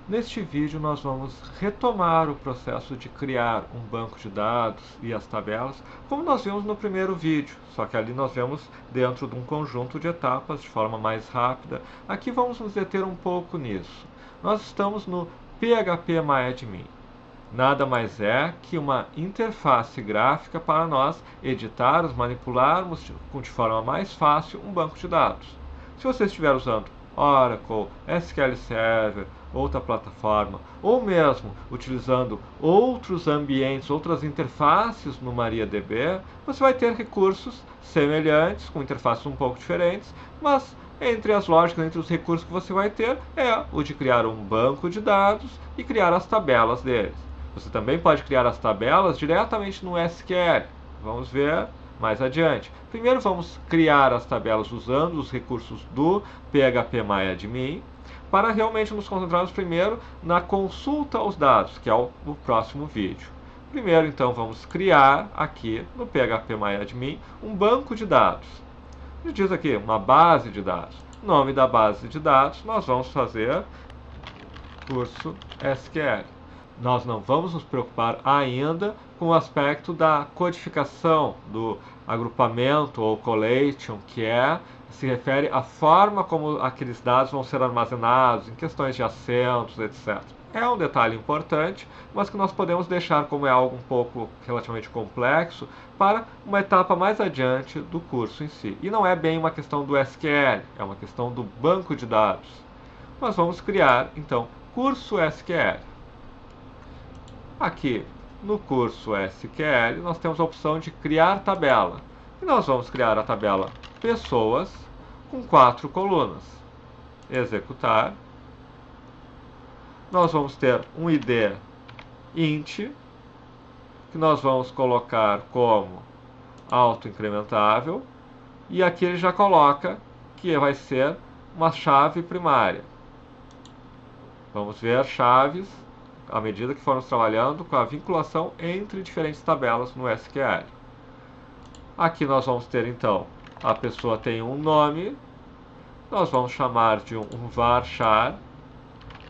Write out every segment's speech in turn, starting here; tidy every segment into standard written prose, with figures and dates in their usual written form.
Neste vídeo nós vamos retomar o processo de criar um banco de dados e as tabelas, como nós vimos no primeiro vídeo, só que ali nós vemos dentro de um conjunto de etapas de forma mais rápida. Aqui vamos nos deter um pouco nisso. Nós estamos no PHP-MyAdmin. Nada mais é que uma interface gráfica para nós editarmos, manipularmos de forma mais fácil um banco de dados. Se você estiver usando Oracle, SQL Server, outra plataforma, ou mesmo utilizando outros ambientes, outras interfaces no MariaDB, você vai ter recursos semelhantes, com interfaces um pouco diferentes, mas entre as lógicas, entre os recursos que você vai ter, é o de criar um banco de dados e criar as tabelas deles. Você também pode criar as tabelas diretamente no SQL. Vamos ver mais adiante. Primeiro vamos criar as tabelas usando os recursos do PHP-MyAdmin, para realmente nos concentrarmos primeiro na consulta aos dados, que é o próximo vídeo. Primeiro, então, vamos criar aqui no PHP-MyAdmin um banco de dados. Ele diz aqui, uma base de dados. Nome da base de dados, nós vamos fazer curso SQL. Nós não vamos nos preocupar ainda com o aspecto da codificação, do agrupamento ou collation, que se refere à forma como aqueles dados vão ser armazenados, em questões de acentos, etc. É um detalhe importante, mas que nós podemos deixar como é algo um pouco relativamente complexo para uma etapa mais adiante do curso em si. E não é bem uma questão do SQL, é uma questão do banco de dados. Nós vamos criar, então, curso SQL. Aqui no curso SQL nós temos a opção de criar tabela. E nós vamos criar a tabela pessoas com 4 colunas. Executar. Nós vamos ter um ID int, que nós vamos colocar como autoincrementável. E aqui ele já coloca que vai ser uma chave primária. Vamos ver chaves à medida que formos trabalhando com a vinculação entre diferentes tabelas no SQL. Aqui nós vamos ter, então, a pessoa tem um nome, nós vamos chamar de um varchar,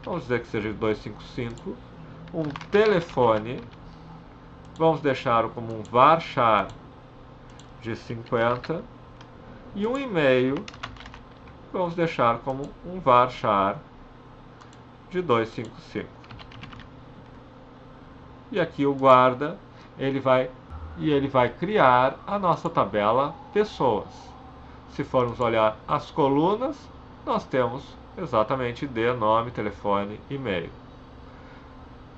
vamos dizer que seja de 255, um telefone, vamos deixar como um varchar de 50, e um e-mail, vamos deixar como um varchar de 255. E aqui o guarda, ele vai criar a nossa tabela pessoas. Se formos olhar as colunas, nós temos exatamente ID, nome, telefone, e-mail.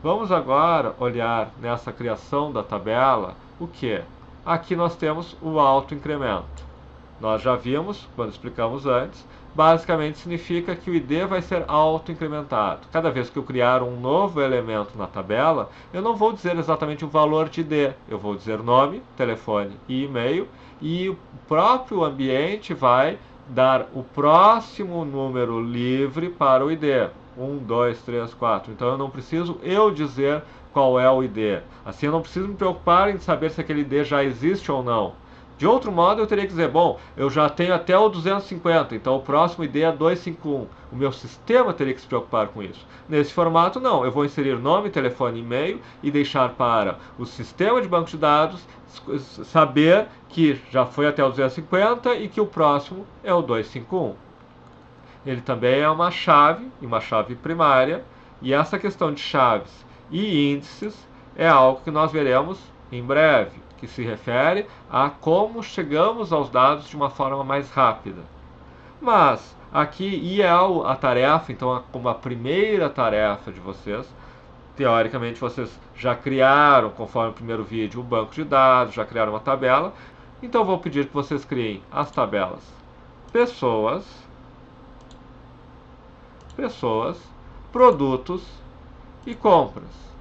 Vamos agora olhar nessa criação da tabela o que? Aqui nós temos o autoincremento. Nós já vimos, quando explicamos antes, basicamente significa que o ID vai ser autoincrementado. Cada vez que eu criar um novo elemento na tabela, eu não vou dizer exatamente o valor de ID. Eu vou dizer nome, telefone e e-mail, e o próprio ambiente vai dar o próximo número livre para o ID. 1, 2, 3, 4. Então eu não preciso eu dizer qual é o ID. Assim eu não preciso me preocupar em saber se aquele ID já existe ou não. De outro modo, eu teria que dizer, bom, eu já tenho até o 250, então o próximo ID é 251. O meu sistema teria que se preocupar com isso. Nesse formato, não. Eu vou inserir nome, telefone e e-mail e deixar para o sistema de banco de dados saber que já foi até o 250 e que o próximo é o 251. Ele também é uma chave primária, e essa questão de chaves e índices é algo que nós veremos em breve, que se refere a como chegamos aos dados de uma forma mais rápida. Mas aqui, e é a tarefa, então como a primeira tarefa de vocês, teoricamente vocês já criaram, conforme o primeiro vídeo, um banco de dados, já criaram uma tabela, então vou pedir que vocês criem as tabelas pessoas, produtos e compras.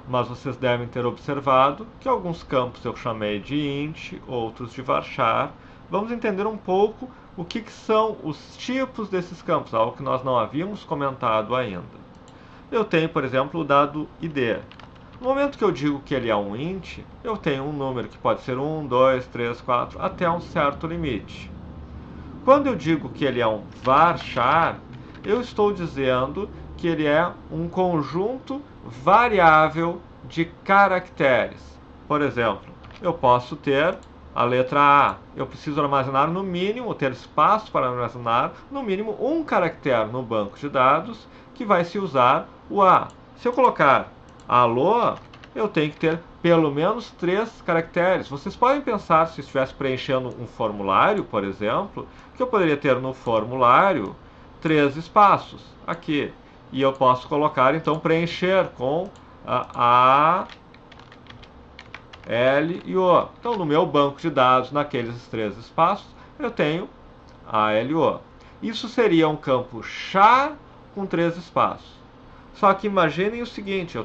Mas vocês devem ter observado que alguns campos eu chamei de int, outros de varchar. Vamos entender um pouco o que são os tipos desses campos, algo que nós não havíamos comentado ainda. Eu tenho, por exemplo, o dado id. No momento que eu digo que ele é um int, eu tenho um número que pode ser 1, 2, 3, 4, até um certo limite. Quando eu digo que ele é um varchar, eu estou dizendo que ele é um conjunto variável de caracteres. Por exemplo, eu posso ter a letra A. Eu preciso armazenar no mínimo, ter espaço para armazenar no mínimo um caractere no banco de dados que vai se usar o A. Se eu colocar alô, eu tenho que ter pelo menos 3 caracteres. Vocês podem pensar, se eu estivesse preenchendo um formulário, por exemplo, que eu poderia ter no formulário 3 espaços aqui. E eu posso colocar, então, preencher com A, L e O. Então, no meu banco de dados, naqueles 3 espaços, eu tenho A, L, O. Isso seria um campo char com 3 espaços. Só que imaginem o seguinte,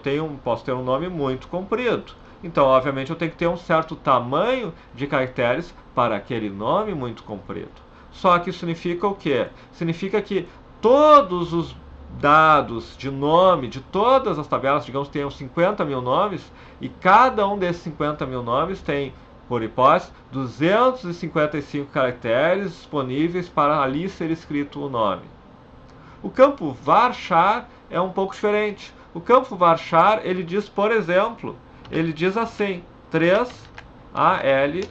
posso ter um nome muito comprido. Então, obviamente, eu tenho que ter um certo tamanho de caracteres para aquele nome muito comprido. Só que isso significa o quê? Significa que todos os dados de nome de todas as tabelas, digamos que tenham 50 mil nomes, e cada um desses 50 mil nomes tem, por hipótese, 255 caracteres disponíveis para ali ser escrito o nome. O campo varchar é um pouco diferente. O campo varchar, ele diz, por exemplo, ele diz assim, 3AL,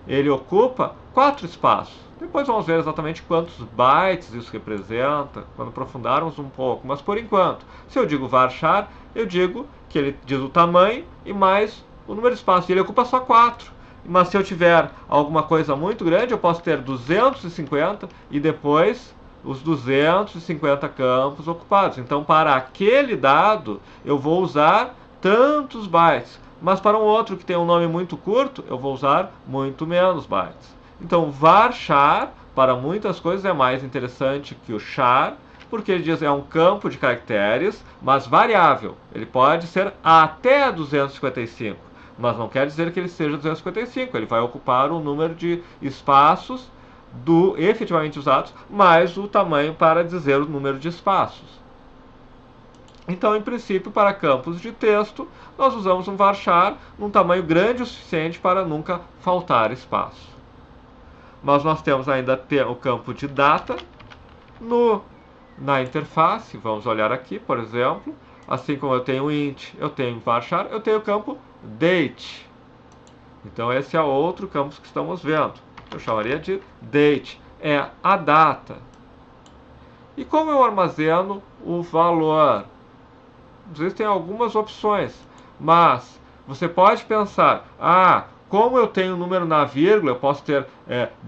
ele ocupa 4 espaços. Depois vamos ver exatamente quantos bytes isso representa, quando aprofundarmos um pouco. Mas por enquanto, se eu digo varchar, eu digo que ele diz o tamanho e mais o número de espaços. E ele ocupa só 4. Mas se eu tiver alguma coisa muito grande, eu posso ter 250 e depois os 250 campos ocupados. Então, para aquele dado, eu vou usar tantos bytes. Mas para um outro que tem um nome muito curto, eu vou usar muito menos bytes. Então, varchar, para muitas coisas, é mais interessante que o char, porque ele diz que é um campo de caracteres, mas variável. Ele pode ser até 255, mas não quer dizer que ele seja 255. Ele vai ocupar o número de espaços efetivamente usados, mais o tamanho para dizer o número de espaços. Então, em princípio, para campos de texto, nós usamos um varchar num tamanho grande o suficiente para nunca faltar espaço. Mas nós temos ainda o campo de data. Na interface, vamos olhar aqui, por exemplo, assim como eu tenho int, eu tenho varchar, eu tenho o campo date. Então esse é outro campo que estamos vendo. Eu chamaria de date, é a data. E como eu armazeno o valor? Existem algumas opções, mas você pode pensar, como eu tenho um número na vírgula, eu posso ter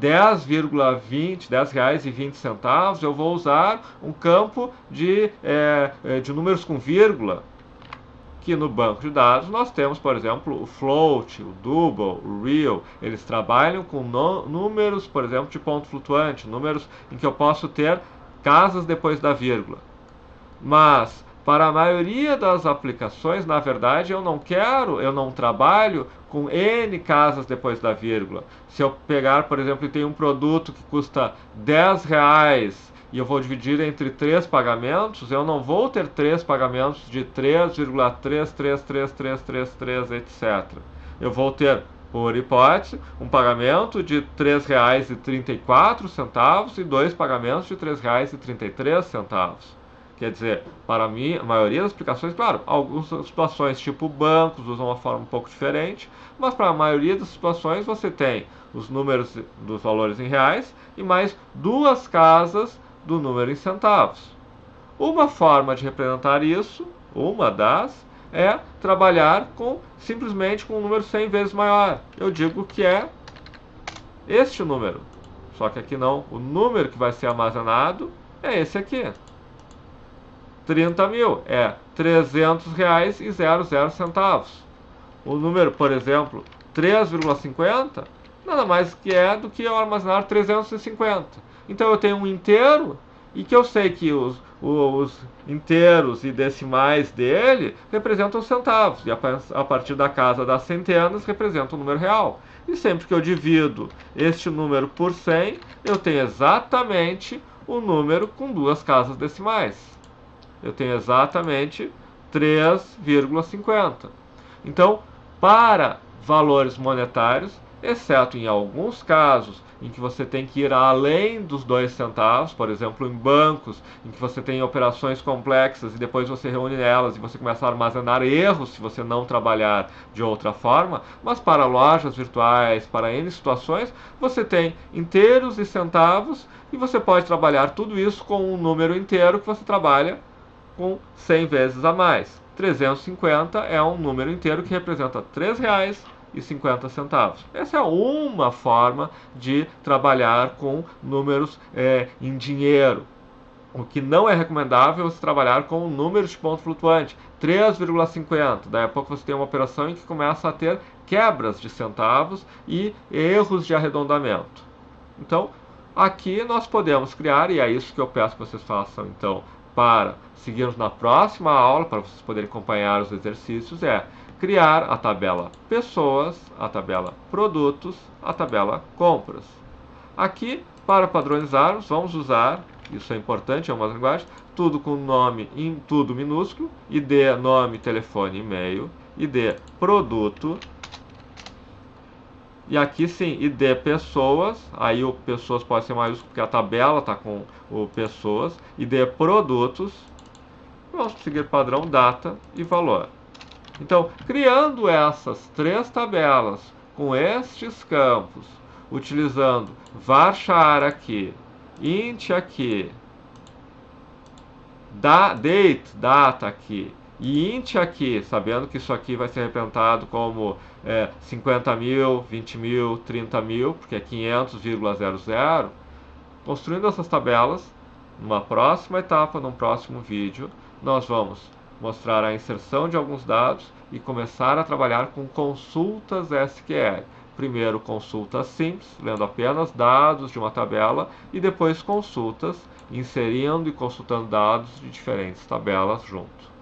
10,20 reais e 20 centavos, eu vou usar um campo de números com vírgula, que no banco de dados nós temos, por exemplo, o float, o double, o real. Eles trabalham com números, por exemplo, de ponto flutuante, números em que eu posso ter casas depois da vírgula. Mas para a maioria das aplicações, na verdade, eu não trabalho com N casas depois da vírgula. Se eu pegar, por exemplo, e tem um produto que custa 10 reais e eu vou dividir entre 3 pagamentos, eu não vou ter 3 pagamentos de 3,33333, etc. Eu vou ter, por hipótese, um pagamento de R$ 3,34 e 2 pagamentos de R$ 3,33. Quer dizer, para mim, a maioria das aplicações, claro, algumas situações tipo bancos usam uma forma um pouco diferente, mas para a maioria das situações você tem os números dos valores em reais e mais 2 casas do número em centavos. Uma forma de representar isso, é trabalhar simplesmente com um número 100 vezes maior. Eu digo que é este número, só que aqui não. O número que vai ser armazenado é esse aqui. 30 mil é R$ 300,00. O número, por exemplo, 3,50, nada mais que é do que eu armazenar 350. Então eu tenho um inteiro e que eu sei que os inteiros e decimais dele representam centavos. E a partir da casa das centenas representa o número real. E sempre que eu divido este número por 100, eu tenho exatamente o número com 2 casas decimais. Eu tenho exatamente 3,50. Então, para valores monetários, exceto em alguns casos em que você tem que ir além dos 2 centavos, por exemplo, em bancos, em que você tem operações complexas e depois você reúne elas e você começa a armazenar erros se você não trabalhar de outra forma, mas para lojas virtuais, para N situações, você tem inteiros e centavos e você pode trabalhar tudo isso com um número inteiro que você trabalha com 100 vezes a mais. 350 é um número inteiro que representa R$ 3,50. Essa é uma forma de trabalhar com números em dinheiro. O que não é recomendável é você trabalhar com números de ponto flutuante, 3,50. Daí a pouco você tem uma operação em que começa a ter quebras de centavos e erros de arredondamento. Então, aqui nós podemos criar, e é isso que eu peço que vocês façam, então, para seguirmos na próxima aula, para vocês poderem acompanhar os exercícios, é criar a tabela pessoas, a tabela produtos, a tabela compras. Aqui, para padronizarmos, vamos usar, isso é importante, é uma linguagem, tudo com nome em tudo minúsculo, ID, nome, telefone, e-mail, ID, produto, e aqui sim, ID pessoas, aí o pessoas pode ser maiúsculo porque a tabela está com o pessoas, ID produtos, vamos seguir padrão data e valor. Então, criando essas 3 tabelas com estes campos, utilizando varchar aqui, int aqui, date, data aqui, e int aqui, sabendo que isso aqui vai ser representado como 50 mil, 20 mil, 30 mil, porque é 500,00, construindo essas tabelas, numa próxima etapa, num próximo vídeo, nós vamos mostrar a inserção de alguns dados e começar a trabalhar com consultas SQL. Primeiro consultas simples, lendo apenas dados de uma tabela, e depois consultas, inserindo e consultando dados de diferentes tabelas junto.